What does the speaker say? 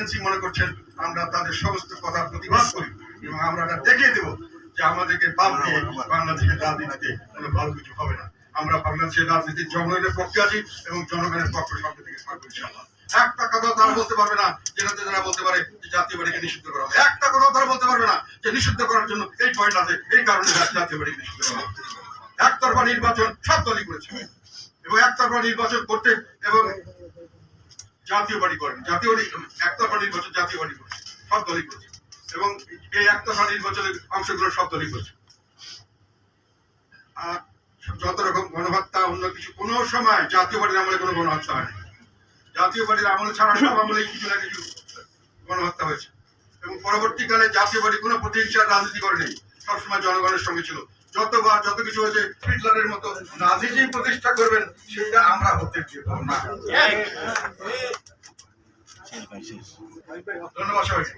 Agency মনে করছেন আমরা তাদের সমস্ত কথা প্রতিবাদ করি এবং আমরা এটা দেখিয়ে দেবো যে আমাদেরকে বাদ দিয়ে বাংলাদেশের রাজনীতিতে কোনো ভালো কিছু হবে না। আমরা বাংলাদেশের রাজনীতির জনগণের পক্ষে আছি এবং জনগণের পক্ষে সামনে থেকে থাকবো ইনশাআল্লাহ। একটা কথা তারা বলতে পারবে না যেটাতে তারা বলতে পারে যে জাতীয় বাড়িকে নিষিদ্ধ করা হবে, একটা কথা তারা বলতে পারবে না যে নিষিদ্ধ করার জন্য এই পয়েন্ট আছে, এই কারণে জাতীয় বাড়িকে নিষিদ্ধ করা হবে। একতরফা নির্বাচন সব দলই করেছে এবং একতরফা নির্বাচন করতে এবং জাতীয় বাড়ি করেন, জাতীয় একতরফা নির্বাচন জাতীয় বাড়ি করেছে, সব দলই করেছে এবং এই একতরফা নির্বাচনের অংশগ্রহণ সব দলই করেছে। আর যত রকম গণহত্যা অন্য কিছু কোনো সময় জাতীয় পার্টির আমলে কোনো গণহত্যা হয়নি। জাতীয় পার্টির আমলে ছাড়া সব আমলে কিছু না কিছু গণহত্যা হয়েছে এবং পরবর্তীকালে জাতীয় পার্টি কোনো প্রতিহিংসার রাজনীতি করেনি, সবসময় জনগণের সঙ্গে ছিল। যতবার যত কিছু হয়েছে হিটলারের মতো নাজিজি প্রতিষ্ঠা করবেন সেটা আমরা হতে দিব না। ধন্যবাদ সবাইকে।